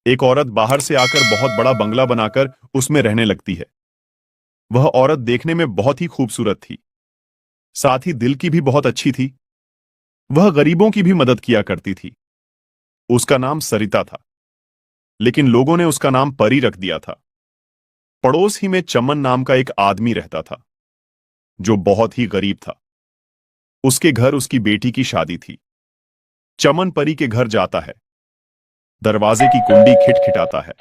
एक औरत बाहर से आकर बहुत बड़ा बंगला बनाकर उसमें रहने लगती है। वह औरत देखने में बहुत ही खूबसूरत थी, साथ ही दिल की भी बहुत अच्छी थी। वह गरीबों की भी मदद किया करती थी। उसका नाम सरिता था, लेकिन लोगों ने उसका नाम परी रख दिया था। पड़ोस ही में चमन नाम का एक आदमी रहता था, जो बहुत ही गरीब था। उसके घर उसकी बेटी की शादी थी। चमन परी के घर जाता है। दरवाजे की कुंडी खिटखिटाता है।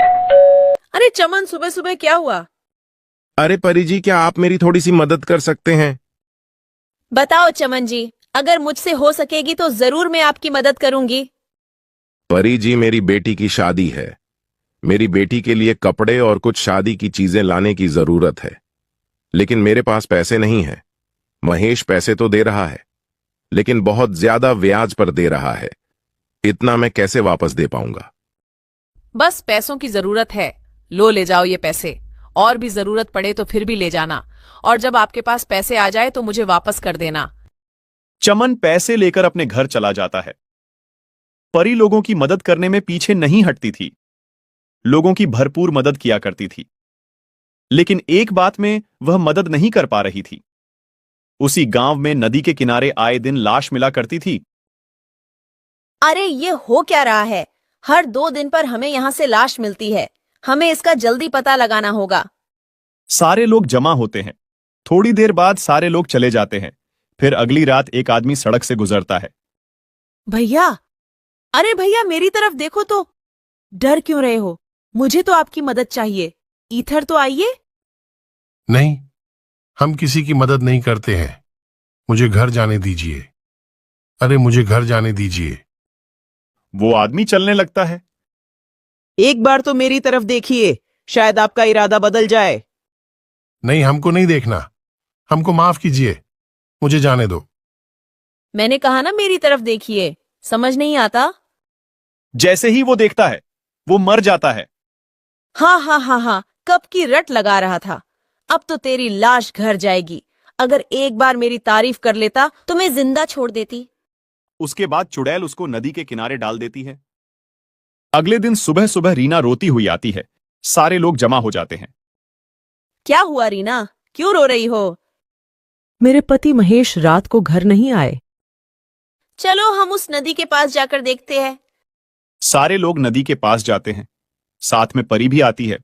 अरे चमन, सुबह सुबह क्या हुआ? अरे परी जी, क्या आप मेरी थोड़ी सी मदद कर सकते हैं? बताओ चमन जी, अगर मुझसे हो सकेगी तो जरूर मैं आपकी मदद करूंगी। परी जी, मेरी बेटी की शादी है। मेरी बेटी के लिए कपड़े और कुछ शादी की चीजें लाने की जरूरत है, लेकिन मेरे पास पैसे नहीं है। महेश पैसे तो दे रहा है, लेकिन बहुत ज्यादा ब्याज पर दे रहा है। इतना मैं कैसे वापस दे पाऊंगा? बस पैसों की जरूरत है, लो ले जाओ ये पैसे। और भी जरूरत पड़े तो फिर भी ले जाना, और जब आपके पास पैसे आ जाए तो मुझे वापस कर देना। चमन पैसे लेकर अपने घर चला जाता है। परी लोगों की मदद करने में पीछे नहीं हटती थी। लोगों की भरपूर मदद किया करती थी, लेकिन एक बात में वह मदद नहीं कर पा रही थी। उसी गांव में नदी के किनारे आए दिन लाश मिला करती थी। अरे ये हो क्या रहा है? हर 2 दिन पर हमें यहाँ से लाश मिलती है। हमें इसका जल्दी पता लगाना होगा। सारे लोग जमा होते हैं। थोड़ी देर बाद सारे लोग चले जाते हैं। फिर अगली रात एक आदमी सड़क से गुजरता है। भैया, अरे भैया मेरी तरफ देखो तो। डर क्यों रहे हो? मुझे तो आपकी मदद चाहिए। इधर तो आइए। नहीं, हम किसी की मदद नहीं करते हैं। मुझे घर जाने दीजिए। अरे मुझे घर जाने दीजिए। वो आदमी चलने लगता है। एक बार तो मेरी तरफ देखिए, शायद आपका इरादा बदल जाए। नहीं, हमको नहीं देखना। हमको माफ कीजिए, मुझे जाने दो। मैंने कहा ना मेरी तरफ देखिए, समझ नहीं आता? जैसे ही वो देखता है, वो मर जाता है। हाँ हाँ हाँ हाँ, कब की रट लगा रहा था। अब तो तेरी लाश घर जाएगी। अगर एक बार मेरी तारीफ कर लेता तो मैं जिंदा छोड़ देती। उसके बाद चुड़ैल उसको नदी के किनारे डाल देती है। अगले दिन सुबह सुबह रीना रोती हुई आती है। सारे लोग जमा हो जाते हैं। क्या हुआ रीना, क्यों रो रही हो? मेरे पति महेश रात को घर नहीं आए। चलो हम उस नदी के पास जाकर देखते हैं। सारे लोग नदी के पास जाते हैं। साथ में परी भी आती है।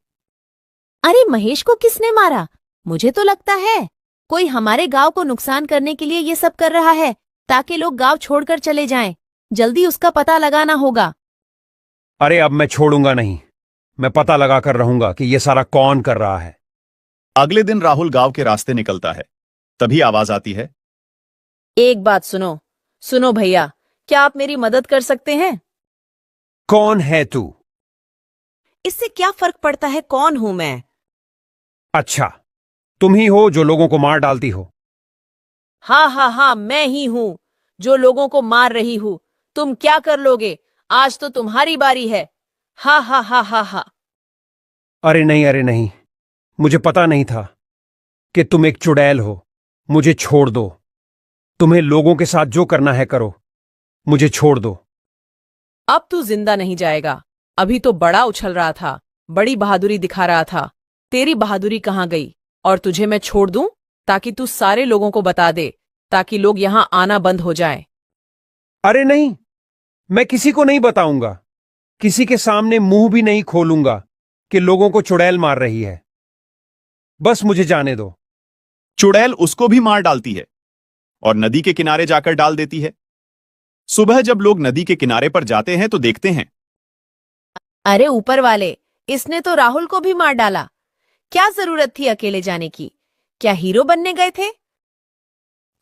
अरे महेश को किसने मारा? मुझे तो लगता है कोई हमारे गांव को नुकसान करने के लिए ये सब कर रहा है, ताकि लोग गांव छोड़कर चले जाएं। जल्दी उसका पता लगाना होगा। अरे अब मैं छोड़ूंगा नहीं। मैं पता लगाकर रहूंगा कि यह सारा कौन कर रहा है। अगले दिन राहुल गांव के रास्ते निकलता है। तभी आवाज आती है। एक बात सुनो। सुनो भैया, क्या आप मेरी मदद कर सकते हैं? कौन है तू? इससे क्या फर्क पड़ता है कौन हूं मैं? अच्छा, तुम ही हो जो लोगों को मार डालती हो। हाँ हाँ हाँ, मैं ही हूं जो लोगों को मार रही हूं। तुम क्या कर लोगे? आज तो तुम्हारी बारी है। हा हा हा हा हा। अरे नहीं, मुझे पता नहीं था कि तुम एक चुड़ैल हो। मुझे छोड़ दो। तुम्हें लोगों के साथ जो करना है करो। मुझे छोड़ दो। अब तू जिंदा नहीं जाएगा। अभी तो बड़ा उछल रहा था, बड़ी बहादुरी दिखा रहा था। तेरी बहादुरी कहाँ गई? और तुझे मैं छोड़ दूं ताकि तू सारे लोगों को बता दे, ताकि लोग यहां आना बंद हो जाए। अरे नहीं, मैं किसी को नहीं बताऊंगा। किसी के सामने मुंह भी नहीं खोलूंगा कि लोगों को चुड़ैल मार रही है। बस मुझे जाने दो। चुड़ैल उसको भी मार डालती है और नदी के किनारे जाकर डाल देती है। सुबह जब लोग नदी के किनारे पर जाते हैं तो देखते हैं। अरे ऊपर वाले, इसने तो राहुल को भी मार डाला। क्या जरूरत थी अकेले जाने की? क्या हीरो बनने गए थे?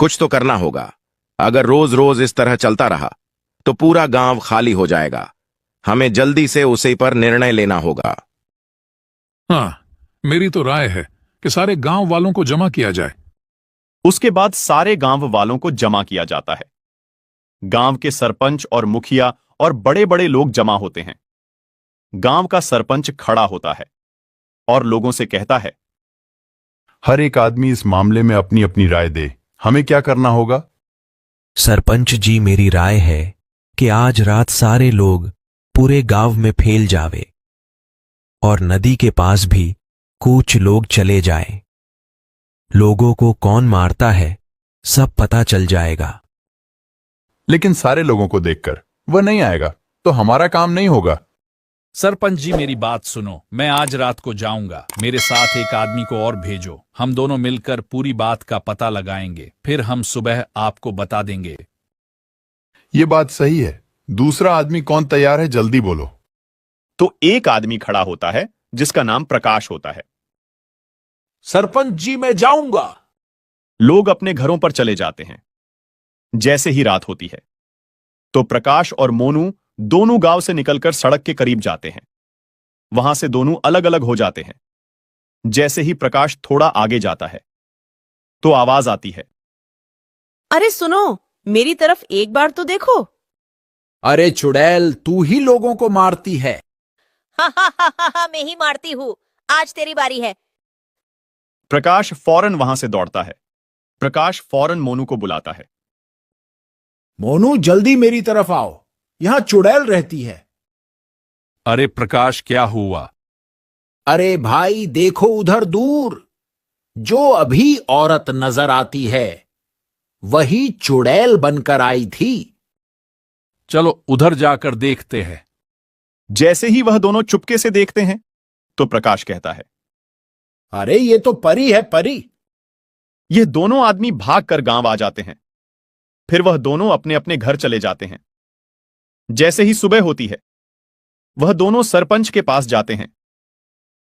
कुछ तो करना होगा। अगर रोज रोज इस तरह चलता रहा तो पूरा गांव खाली हो जाएगा। हमें जल्दी से उसी पर निर्णय लेना होगा। हाँ, मेरी तो राय है कि सारे गांव वालों को जमा किया जाए। उसके बाद सारे गांव वालों को जमा किया जाता है। गांव के सरपंच और मुखिया और बड़े बड़े लोग जमा होते हैं। गांव का सरपंच खड़ा होता है और लोगों से कहता है, हर एक आदमी इस मामले में अपनी अपनी राय दे। हमें क्या करना होगा? सरपंच जी, मेरी राय है कि आज रात सारे लोग पूरे गांव में फैल जावे और नदी के पास भी कुछ लोग चले जाएं। लोगों को कौन मारता है सब पता चल जाएगा। लेकिन सारे लोगों को देखकर वह नहीं आएगा तो हमारा काम नहीं होगा। सरपंच जी मेरी बात सुनो, मैं आज रात को जाऊंगा, मेरे साथ एक आदमी को और भेजो, हम दोनों मिलकर पूरी बात का पता लगाएंगे, फिर हम सुबह आपको बता देंगे। ये बात सही है। दूसरा आदमी कौन तैयार है, जल्दी बोलो। तो एक आदमी खड़ा होता है जिसका नाम प्रकाश होता है। सरपंच जी मैं जाऊंगा। लोग अपने घरों पर चले जाते हैं। जैसे ही रात होती है तो प्रकाश और मोनू दोनों गांव से निकलकर सड़क के करीब जाते हैं। वहां से दोनों अलग अलग हो जाते हैं। जैसे ही प्रकाश थोड़ा आगे जाता है तो आवाज आती है, अरे सुनो, मेरी तरफ एक बार तो देखो। अरे चुड़ैल, तू ही लोगों को मारती है। मैं ही मारती हूँ, आज तेरी बारी है। प्रकाश फौरन वहां से दौड़ता है। प्रकाश फौरन मोनू को बुलाता है। मोनू जल्दी मेरी तरफ आओ, यहां चुड़ैल रहती है। अरे प्रकाश, क्या हुआ? अरे भाई देखो उधर दूर, जो अभी औरत नजर आती है वही चुड़ैल बनकर आई थी। चलो उधर जाकर देखते हैं। जैसे ही वह दोनों चुपके से देखते हैं तो प्रकाश कहता है, अरे ये तो परी है, परी। ये दोनों आदमी भागकर गांव आ जाते हैं। फिर वह दोनों अपने अपने घर चले जाते हैं। जैसे ही सुबह होती है वह दोनों सरपंच के पास जाते हैं।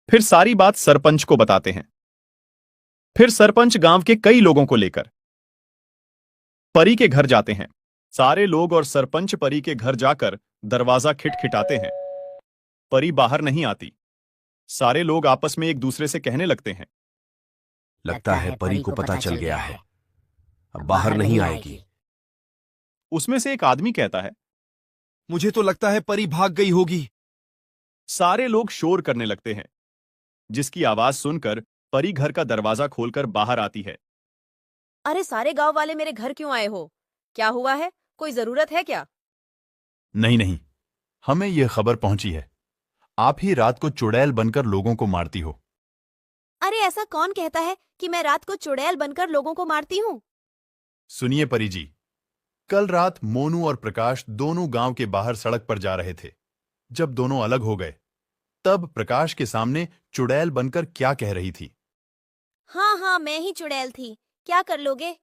फिर सारी बात सरपंच को बताते हैं। फिर सरपंच गांव के कई लोगों को लेकर परी के घर जाते हैं। सारे लोग और सरपंच परी के घर जाकर दरवाजा खिटखिटाते हैं। परी बाहर नहीं आती। सारे लोग आपस में एक दूसरे से कहने लगते हैं, लगता है परी को पता चल गया है, अब बाहर नहीं आएगी। उसमें से एक आदमी कहता है, मुझे तो लगता है परी भाग गई होगी। सारे लोग शोर करने लगते हैं, जिसकी आवाज सुनकर परी घर का दरवाजा खोलकर बाहर आती है। अरे सारे गांव वाले मेरे घर क्यों आए हो? क्या हुआ है? कोई जरूरत है क्या? नहीं नहीं, हमें यह खबर पहुंची है, आप ही रात को चुड़ैल बनकर लोगों को मारती हो। अरे ऐसा कौन कहता है कि मैं रात को चुड़ैल बनकर लोगों को मारती हूँ? सुनिए परी जी, कल रात मोनू और प्रकाश दोनों गांव के बाहर सड़क पर जा रहे थे। जब दोनों अलग हो गए तब प्रकाश के सामने चुड़ैल बनकर क्या कह रही थी। हाँ हाँ, मैं ही चुड़ैल थी, क्या कर लोगे?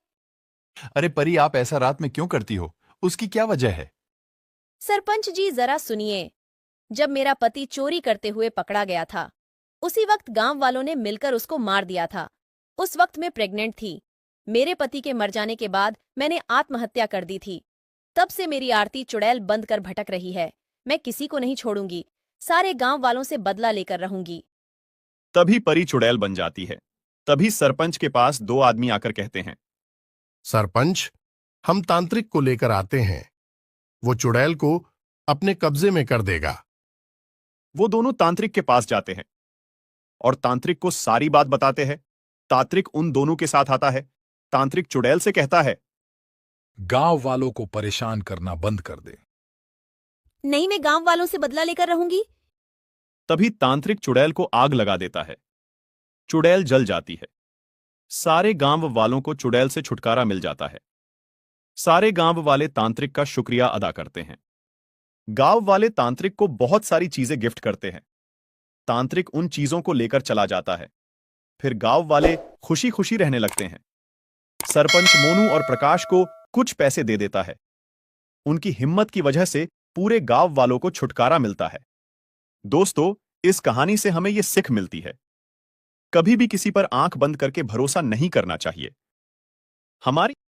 अरे परी, आप ऐसा रात में क्यों करती हो? उसकी क्या वजह है? सरपंच जी जरा सुनिए, जब मेरा पति चोरी करते हुए पकड़ा गया था उसी वक्त गांव वालों ने मिलकर उसको मार दिया था। उस वक्त मैं प्रेग्नेंट थी। मेरे पति के मर जाने के बाद मैंने आत्महत्या कर दी थी। तब से मेरी आरती चुड़ैल बंद कर भटक रही है। मैं किसी को नहीं छोड़ूंगी, सारे गांव वालों से बदला लेकर रहूंगी। तभी परी चुड़ैल बन जाती है। तभी सरपंच के पास दो आदमी आकर कहते हैं, सरपंच, हम तांत्रिक को लेकर आते हैं, वो चुड़ैल को अपने कब्जे में कर देगा। वो दोनों तांत्रिक के पास जाते हैं और तांत्रिक को सारी बात बताते हैं। तांत्रिक उन दोनों के साथ आता है। तांत्रिक चुड़ैल से कहता है, गांव वालों को परेशान करना बंद कर दे। नहीं, मैं गांव वालों से बदला लेकर रहूंगी। तभी तांत्रिक चुड़ैल को आग लगा देता है। चुड़ैल जल जाती है। सारे गांव वालों को चुड़ैल से छुटकारा मिल जाता है। सारे गांव वाले तांत्रिक का शुक्रिया अदा करते हैं। गांव वाले तांत्रिक को बहुत सारी चीजें गिफ्ट करते हैं। तांत्रिक उन चीजों को लेकर चला जाता है। फिर गांव वाले खुशी खुशी रहने लगते हैं। सरपंच मोनू और प्रकाश को कुछ पैसे दे देता है। उनकी हिम्मत की वजह से पूरे गांव वालों को छुटकारा मिलता है। दोस्तों, इस कहानी से हमें यह सीख मिलती है, कभी भी किसी पर आंख बंद करके भरोसा नहीं करना चाहिए। हमारी